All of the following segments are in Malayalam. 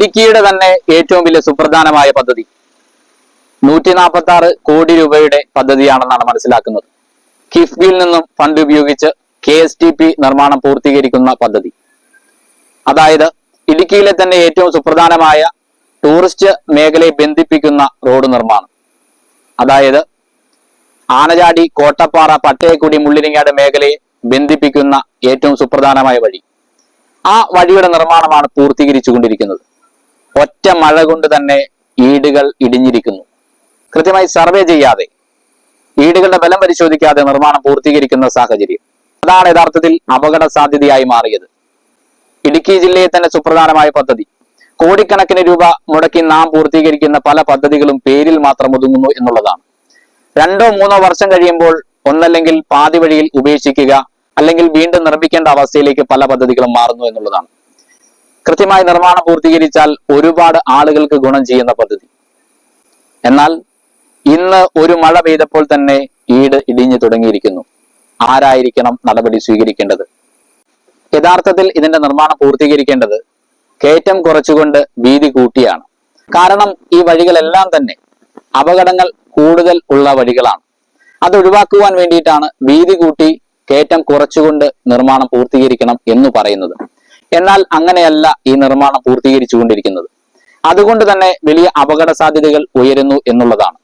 ഇടുക്കിയുടെ തന്നെ ഏറ്റവും വലിയ സുപ്രധാനമായ പദ്ധതി 146 കോടി രൂപയുടെ പദ്ധതിയാണെന്നാണ് മനസ്സിലാക്കുന്നത്. കിഫ്ബിയിൽ നിന്നും ഫണ്ട് ഉപയോഗിച്ച് KSTP നിർമ്മാണം പൂർത്തീകരിക്കുന്ന പദ്ധതി. അതായത് ഇടുക്കിയിലെ തന്നെ ഏറ്റവും സുപ്രധാനമായ ടൂറിസ്റ്റ് മേഖലയെ ബന്ധിപ്പിക്കുന്ന റോഡ് നിർമ്മാണം. അതായത് ആനചാടി, കോട്ടപ്പാറ, പട്ടയക്കുടി, മുള്ളിരിങ്ങാട് മേഖലയെ ബന്ധിപ്പിക്കുന്ന ഏറ്റവും സുപ്രധാനമായ വഴി. ആ വഴിയുടെ നിർമ്മാണമാണ് പൂർത്തീകരിച്ചുകൊണ്ടിരിക്കുന്നത്. ഒറ്റ മഴ കൊണ്ട് തന്നെ ഈടുകൾ ഇടിഞ്ഞിരിക്കുന്നു. കൃത്യമായി സർവേ ചെയ്യാതെ, ഈടുകളുടെ ബലം പരിശോധിക്കാതെ നിർമ്മാണം പൂർത്തീകരിക്കുന്ന സാഹചര്യം. അതാണ് യഥാർത്ഥത്തിൽ അപകട സാധ്യതയായി മാറിയത്. ഇടുക്കി ജില്ലയെ തന്നെ സുപ്രധാനമായ പദ്ധതി, കോടിക്കണക്കിന് രൂപ മുടക്കി നാം പൂർത്തീകരിക്കുന്ന പല പദ്ധതികളും പേരിൽ മാത്രം ഒതുങ്ങുന്നു എന്നുള്ളതാണ്. 2-3 വർഷം കഴിയുമ്പോൾ ഒന്നല്ലെങ്കിൽ പാതി വഴിയിൽ ഉപേക്ഷിക്കുക, അല്ലെങ്കിൽ വീണ്ടും നിർമ്മിക്കേണ്ട അവസ്ഥയിലേക്ക് പല പദ്ധതികളും മാറുന്നു എന്നുള്ളതാണ്. കൃത്യമായി നിർമ്മാണം പൂർത്തീകരിച്ചാൽ ഒരുപാട് ആളുകൾക്ക് ഗുണം ചെയ്യുന്ന പദ്ധതി. എന്നാൽ ഇന്ന് ഒരു മഴ പെയ്തപ്പോൾ തന്നെ ഈട് ഇടിഞ്ഞു തുടങ്ങിയിരിക്കുന്നു. ആരായിരിക്കണം നടപടി സ്വീകരിക്കേണ്ടത്? യഥാർത്ഥത്തിൽ ഇതിന്റെ നിർമ്മാണം പൂർത്തീകരിക്കേണ്ടത് കയറ്റം കുറച്ചുകൊണ്ട് വീതി കൂട്ടിയാണ്. കാരണം ഈ വഴികളെല്ലാം തന്നെ അപകടങ്ങൾ കൂടുതൽ ഉള്ള വഴികളാണ്. അത് ഒഴിവാക്കുവാൻ വേണ്ടിയിട്ടാണ് വീതി കൂട്ടി കയറ്റം കുറച്ചുകൊണ്ട് നിർമ്മാണം പൂർത്തീകരിക്കണം എന്ന് പറയുന്നത്. എന്നാൽ അങ്ങനെയല്ല ഈ നിർമ്മാണം പൂർത്തീകരിച്ചുകൊണ്ടിരിക്കുന്നത്. അതുകൊണ്ട് തന്നെ വലിയ അപകട സാധ്യതകൾ ഉയരുന്നു എന്നുള്ളതാണ്.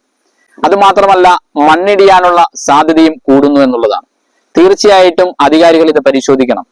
അതുമാത്രമല്ല, മണ്ണിടിയാനുള്ള സാധ്യതയും കൂടുന്നു എന്നുള്ളതാണ്. തീർച്ചയായിട്ടും അധികാരികൾ ഇത് പരിശോധിക്കണം.